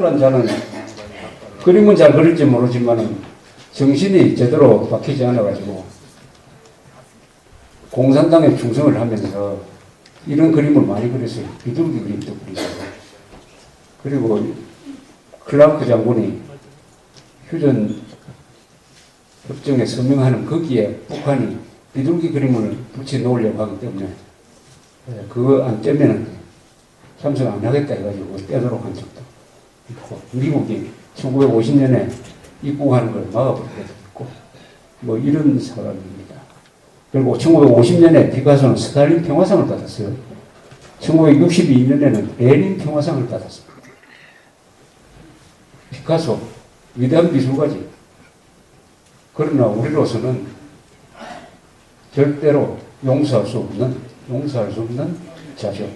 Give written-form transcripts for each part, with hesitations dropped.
한 자는 그림은 잘 그릴지 모르지만은 정신이 제대로 박히지 않아가지고 공산당에 충성을 하면서 이런 그림을 많이 그렸어요. 비둘기 그림도 그리고. 그리고 클라크 장군이 휴전 협정에 서명하는 거기에 북한이 비둘기 그림을 붙여 놓으려고 하기 때문에 그거 안 떼면은 참석 안 하겠다 해가지고 떼도록 한 적도 있고, 미국이 1950년에 입국하는 걸 막아버리기도 했고, 뭐 이런 사람입니다. 그리고 1950년에 피카소는 스탈린 평화상을 받았어요. 1962년에는 레닌 평화상을 받았습니다. 피카소, 위대한 미술가지. 그러나 우리로서는 절대로 용서할 수 없는 자죠.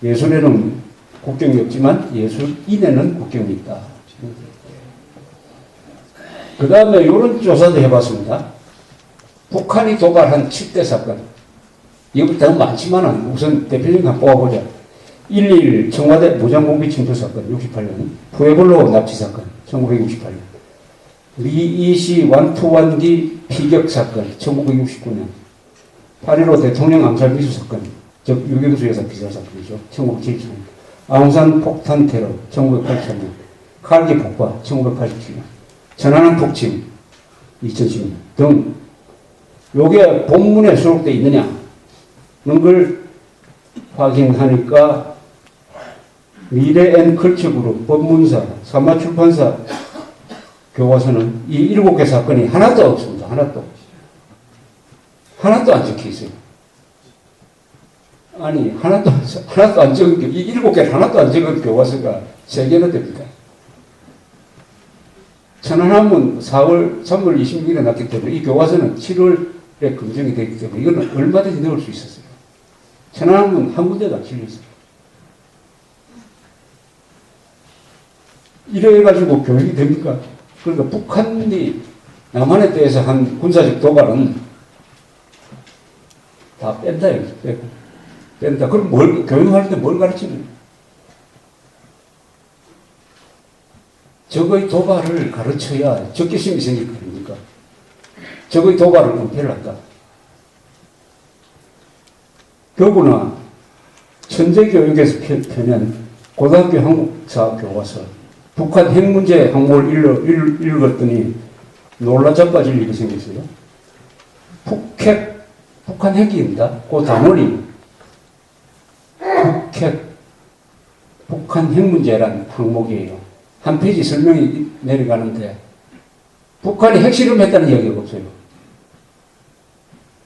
예술에는 국경이 없지만 예술인에는 국경이 있다. 그 다음에 이런 조사도 해봤습니다. 북한이 도발한 7대 사건. 이것보다 더 많지만 우선 대표적인 거 뽑아보자. 1.1 청와대 무장공비 침투 사건 68년, 푸에블로 납치 사건 1968년, 리이시 완투완기 피격 사건 1969년, 8.15 대통령 암살 미수 사건, 즉 유경수 여사 피살 사건이죠. 1977년, 아웅산 폭탄 테러 1983년, 칼기 폭파 1987년, 천안함 폭침 2010년 등 요게 본문에 수록되어 있느냐는 걸 확인하니까 미래앤컬처그룹, 법문사, 산마출판사 교과서는 이 7개 사건이 하나도 없습니다. 하나도 안 적혀 있어요. 아니, 하나도 안 적은, 이 7개를 하나도 안 적은 교과서가 3개나 됩니다. 천안함은 3월 26일에 났기 때문에 이 교과서는 7월에 검증이 되기 때문에 이거는 얼마든지 넣을 수 있었어요. 천안함은 한 군데도 안 실렸어요. 이래가지고 교육이 됩니까? 그러니까 북한이 남한에 대해서 한 군사적 도발은 다 뺀다. 뺀다. 그럼 교육할 때 뭘 가르치는? 적의 도발을 가르쳐야 적개심이 생길 거 아닙니까? 적의 도발을 은폐를 한다. 더구나 천재교육에서 펴낸 고등학교 한국사 교과서 북한 핵 문제 항목을 읽었더니 놀라 자빠질 일이 생겼어요. 북한 핵입니다. 그 단원이 북한 핵 문제란 항목이에요. 한 페이지 설명이 내려가는데 북한이 핵실험했다는 이야기가 없어요.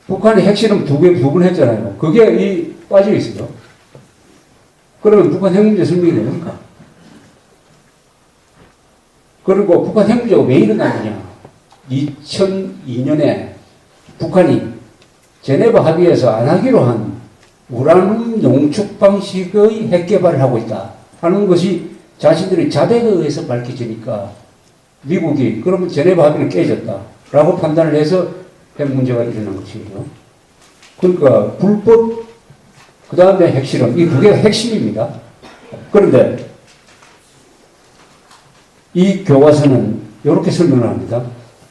북한이 핵실험 두 번 했잖아요. 그게 빠져 있어요. 그러면 북한 핵 문제 설명이 됩니까? 그리고 북한 핵 문제가 왜 일어났느냐? 2002년에 북한이 제네바 합의에서 안 하기로 한 우라늄 농축 방식의 핵 개발을 하고 있다 하는 것이 자신들의 자백에 의해서 밝혀지니까 미국이 그러면 제네바 합의는 깨졌다라고 판단을 해서 핵 문제가 일어난 것이에요. 그러니까 불법, 그 다음에 핵실험, 이 두 개가 핵심입니다. 그런데 이 교과서는 이렇게 설명을 합니다.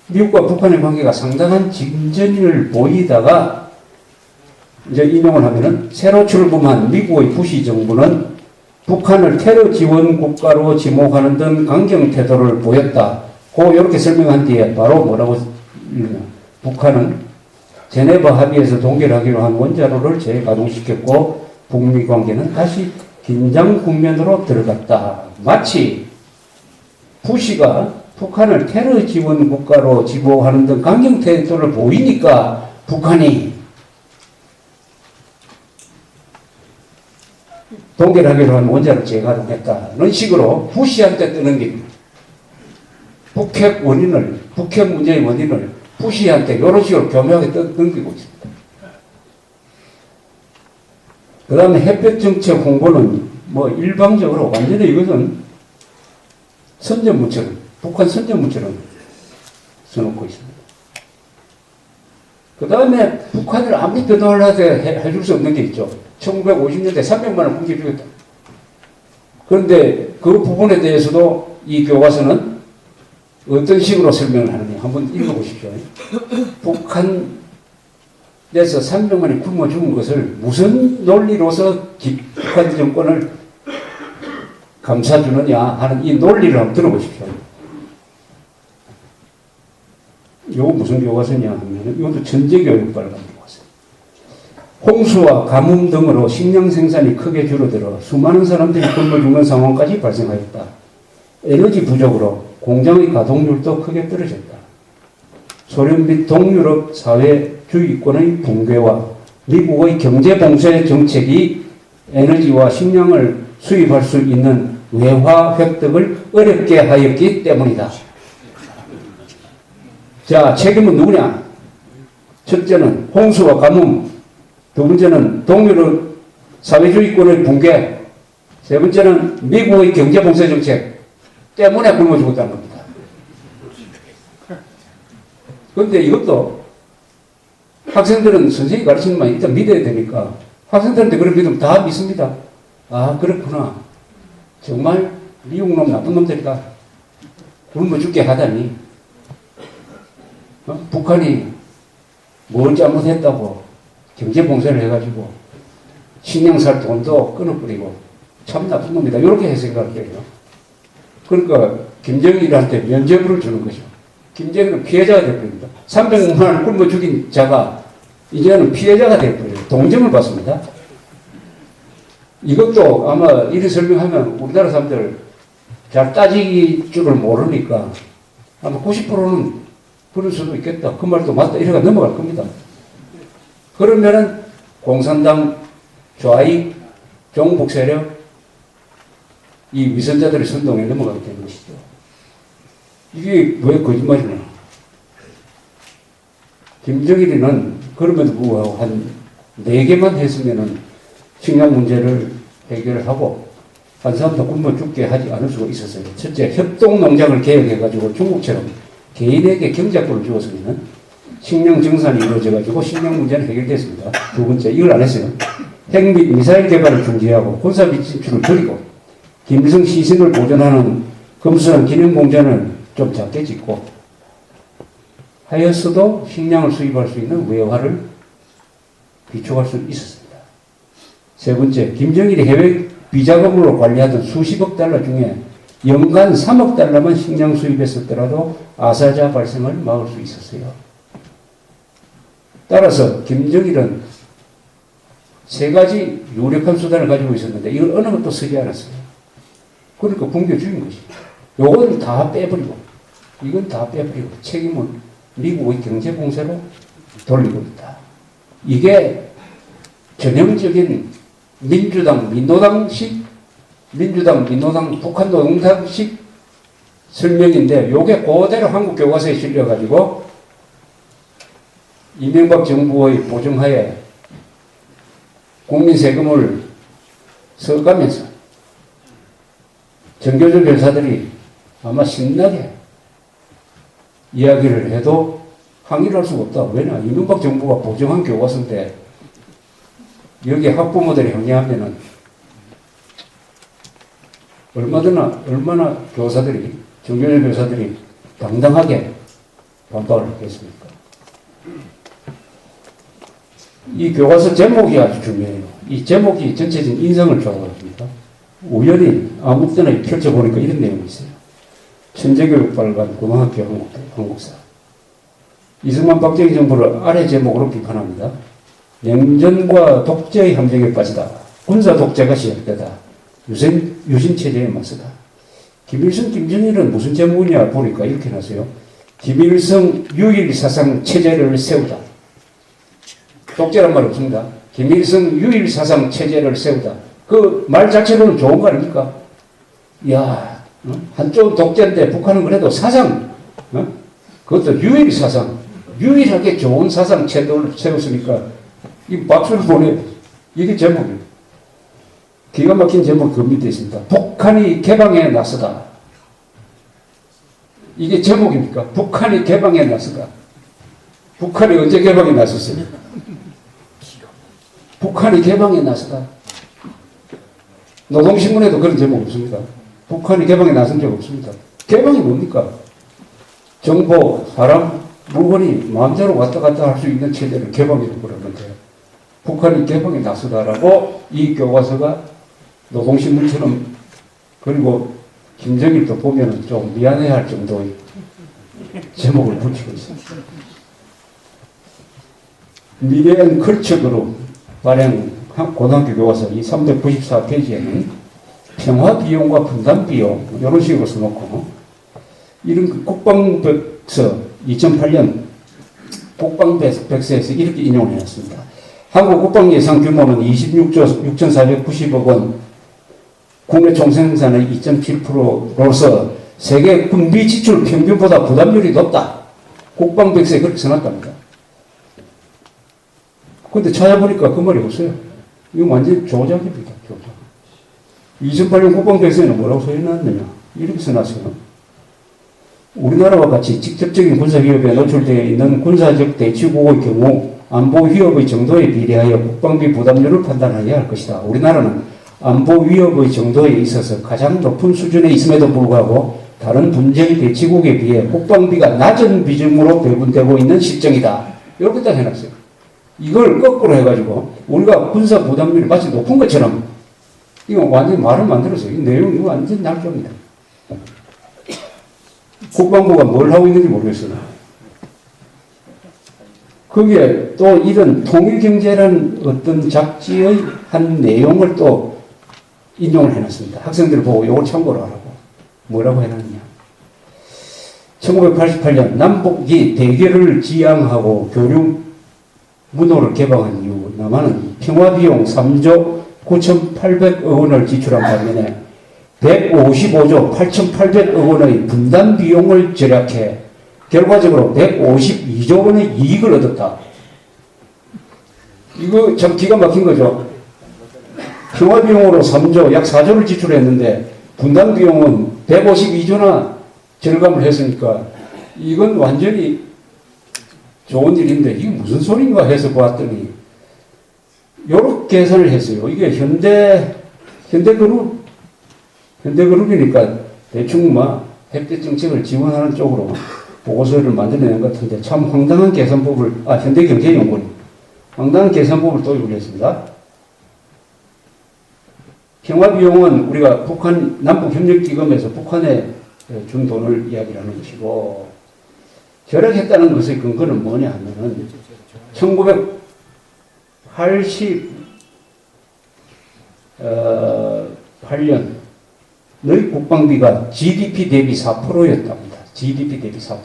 미국과 북한의 관계가 상당한 진전을 보이다가 이제 인용을 하면은 새로 출범한 미국의 부시 정부는 북한을 테러 지원 국가로 지목하는 등 강경 태도를 보였다. 이렇게 설명한 뒤에 바로 뭐라고 읽냐. 북한은 제네바 합의에서 동결하기로 한 원자로를 재가동시켰고 북미 관계는 다시 긴장 국면으로 들어갔다. 마치 부시가 북한을 테러 지원 국가로 지목하는 등 강경 태도를 보이니까 북한이 동결하기로 한 원자로 재가동했다는 식으로 부시한테 뜨는 게 북핵 문제의 원인을 부시한테 이런 식으로 교묘하게 넘기고 있습니다. 그 다음에 햇볕 정책 홍보는 뭐 일방적으로 완전히 이것은 선전문처럼, 북한 선전문처럼 써놓고 있습니다. 그 다음에 북한을 아무리 변호하려고 해줄 수 없는 게 있죠. 1950년대 300만 원 공기 주겠다. 그런데 그 부분에 대해서도 이 교과서는 어떤 식으로 설명을 하느냐 한번 읽어보십시오. 북한에서 300만이 굶어 죽은 것을 무슨 논리로서 북한 정권을 감싸주느냐 하는 이 논리를 한번 들어보십시오. 이거 무슨 교과서냐 하면 이것도 전제교육과를 가진 교과서. 홍수와 가뭄 등으로 식량 생산이 크게 줄어들어 수많은 사람들이 굶어 죽는 상황까지 발생하였다. 에너지 부족으로 공장의 가동률도 크게 떨어졌다. 소련 및 동유럽 사회 주의권의 붕괴와 미국의 경제 봉쇄 정책이 에너지와 식량을 수입할 수 있는 외화 획득을 어렵게 하였기 때문이다. 자, 책임은 누구냐? 첫째는 홍수와 가뭄, 두 번째는 동유럽 사회주의권의 붕괴, 세 번째는 미국의 경제 봉쇄 정책 때문에 굶어 죽었다는 겁니다. 그런데 이것도 학생들은 선생님이 가르치는 말 일단 믿어야 되니까 학생들한테 그런 믿으면 다 믿습니다. 아, 그렇구나. 정말 미국 놈 나쁜 놈들이다. 굶어 죽게 하다니. 북한이 뭘 잘못했다고 경제 봉쇄를 해가지고 식량 살 돈도 끊어버리고 참 나쁜 놈이다. 이렇게 해석을 해요. 그러니까 김정일한테 면죄부를 주는 거죠. 김정일은 피해자가 되어버립니다. 300만 굶어 죽인 자가 이제는 피해자가 되어버려요. 동정을 받습니다. 이것도 아마 이리 설명하면 우리나라 사람들 잘 따질 줄을 모르니까 아마 90%는 그럴 수도 있겠다. 그 말도 맞다. 이래가 넘어갈 겁니다. 그러면은 공산당 좌익 종북 세력 이 위선자들의 선동에 넘어가게 되는 것이죠. 이게 왜 거짓말이냐. 김정일이는 그럼에도 불구하고 한 4개만 했으면은 식량 문제를 해결하고 한 사람도 굶어 죽게 하지 않을 수가 있었어요. 첫째, 협동농장을 개혁해가지고 중국처럼 개인에게 경작권을 주었으면 식량 정산이 이루어져가지고 식량 문제는 해결됐습니다. 두 번째, 이걸 안 했어요. 핵 및 미사일 개발을 중지하고 군사 및 진출을 줄이고 김일성 시신을 보존하는 검수한 기념공전을 좀 작게 짓고 하였어도 식량을 수입할 수 있는 외화를 비축할 수 있었습니다. 세 번째, 김정일이 해외 비자금으로 관리하던 수십억 달러 중에 연간 3억 달러만 식량 수입했었더라도 아사자 발생을 막을 수 있었어요. 따라서 김정일은 3가지 유력한 수단을 가지고 있었는데 이걸 어느 것도 쓰지 않았어요. 그러니까 붕괴 죽인 것이죠. 요건 다 빼버리고 이건 다 빼버리고 책임은 미국의 경제 봉쇄로 돌리고 있다. 이게 전형적인 민주당, 민노당식, 북한 노동당식 설명인데 요게 그대로 한국 교과서에 실려가지고 이명박 정부의 보증하에 국민 세금을 써가면서 정교조 변사들이 아마 신나게 이야기를 해도 항의를 할 수가 없다. 왜냐? 이명박 정부가 보증한 교과서인데 여기 학부모들이 항의하면은 얼마나 교사들이, 정교조 교사들이 당당하게 반박을 하겠습니까? 이 교과서 제목이 아주 중요해요. 이 제목이 전체적인 인상을 줘가지고 우연히 아무 때나 펼쳐보니까 이런 내용이 있어요. 천재교육발간 고등학교 한국사. 이승만 박정희 정부를 아래 제목으로 비판합니다. 냉전과 독재의 함정에 빠지다. 군사 독재가 시작되다. 유신체제에 맞서다. 김일성, 김정일은 무슨 제목이냐 보니까 이렇게 나서요. 김일성 유일사상 체제를 세우다. 독재란 말 없습니다. 김일성 유일사상 체제를 세우다. 그 말 자체로는 좋은 거 아닙니까? 이야, 한쪽은 독재인데 북한은 그래도 사상, 그것도 유일사상, 유일하게 좋은 사상 체제를 세웠으니까 이 박수를 보내. 이게 제목이에요. 기가 막힌 제목이 그 밑에 있습니다. 북한이 개방에 나서다. 이게 제목입니까? 북한이 개방에 나서다. 북한이 언제 개방에 나섰어요? 북한이 개방에 나서다. 노동신문에도 그런 제목 없습니다. 북한이 개방에 나선 적 없습니다. 개방이 뭡니까? 정보, 사람, 물건이 마음대로 왔다 갔다 할 수 있는 체제를 개방이라고 그러는데 북한이 개방에 나서다라고 이 교과서가 노동신문처럼 그리고 김정일도 보면은 좀 미안해할 정도의 제목을 붙이고 있습니다. 미래엔 컬처그룹 발행 고등학교 교과서 이 394페이지에는 평화 비용과 분담 비용 이런 식으로 써놓고 이런 국방백서 2008년 국방백서에서 이렇게 인용을 해놨습니다. 한국 국방 예산 규모는 26조 6,490억 원, 국내 총생산의 2.7%로서 세계 군비 지출 평균보다 부담률이 높다. 국방백서에 그렇게 써놨답니다. 근데 찾아보니까 그 말이 없어요. 이거 완전 조작입니다. 조작. 2008년 국방백서에는 뭐라고 써있느냐? 이렇게 써놨어요. 우리나라와 같이 직접적인 군사 위협에 노출되어 있는 군사적 대치국의 경우 안보 위협의 정도에 비례하여 국방비 부담률을 판단해야 할 것이다. 우리나라는 안보 위협의 정도에 있어서 가장 높은 수준에 있음에도 불구하고 다른 분쟁 대치국에 비해 국방비가 낮은 비중으로 배분되고 있는 실정이다. 이렇게 딱 해놨어요. 이걸 거꾸로 해가지고 우리가 군사 부담률이 마치 높은 것처럼 이거 완전 말을 만들었어요. 이 내용이 완전 날조입니다. 국방부가 뭘 하고 있는지 모르겠어요. 거기에 또 이런 통일경제라는 어떤 잡지의 한 내용을 또 인용을 해놨습니다. 학생들 보고 이걸 참고로 하라고. 뭐라고 해놨냐. 1988년 남북이 대결을 지향하고 교류 문호를 개방한 이후 남한은 평화비용 3조 9,800억 원을 지출한 반면에 155조 8,800억 원의 분담 비용을 절약해 결과적으로 152조 원의 이익을 얻었다. 이거 참 기가 막힌 거죠. 평화비용으로 3조, 약 4조를 지출했는데 분담 비용은 152조나 절감을 했으니까 이건 완전히 좋은 일인데 이게 무슨 소린가 해서 보았더니 요렇게 계산을 했어요. 이게 현대그룹이니까 대충 혜택 정책을 지원하는 쪽으로 보고서를 만들어낸 것 같은데 참 황당한 계산법을, 현대경제연구원 황당한 계산법을 도입을 했습니다. 평화비용은 우리가 남북협력기금에서 북한에 준 돈을 이야기를 하는 것이고 절약했다는 것의 근거는 뭐냐 하면은 1988년 너희 국방비가 GDP 대비 4%였답니다. GDP 대비 4%.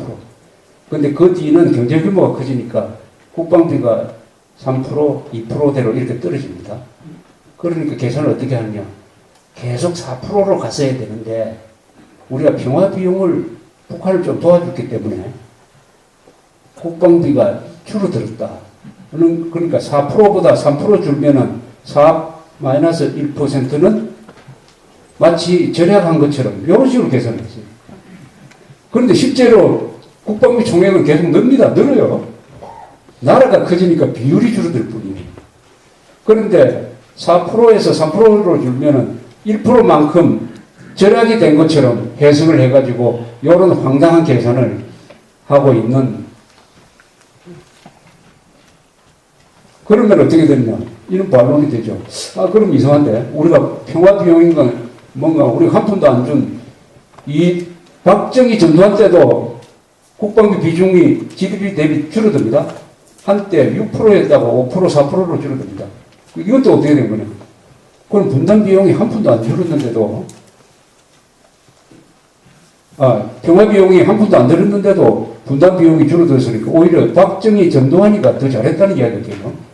근데 그 뒤는 경제 규모가 커지니까 국방비가 3%, 2%대로 이렇게 떨어집니다. 그러니까 계산을 어떻게 하느냐. 계속 4%로 갔어야 되는데 우리가 평화 비용을 북한을 좀 도와줬기 때문에 국방비가 줄어들었다. 그러니까 4%보다 3% 줄면은 4-1%는 마치 절약한 것처럼 이런 식으로 계산을 했어요. 그런데 실제로 국방비 총액은 계속 늘어요. 나라가 커지니까 비율이 줄어들 뿐이에요. 그런데 4%에서 3%로 줄면은 1%만큼 절약이 된 것처럼 해석을 해가지고 이런 황당한 계산을 하고 있는. 그러면 어떻게 되느냐. 이런 반론이 되죠. 그럼 이상한데 우리가 평화비용인가 뭔가 우리가 한 푼도 안 준 이 박정희 전두환 때도 국방비 비중이 GDP 대비 줄어듭니다. 한때 6%였다가 5%, 4%로 줄어듭니다. 이것도 어떻게 된 거냐. 그럼 분담 비용이 한 푼도 안 줄었는데도 평화 비용이 한 푼도 안 들었는데도 분담 비용이 줄어들었으니까 오히려 박정희 전두환이가 더 잘했다는 이야기예요.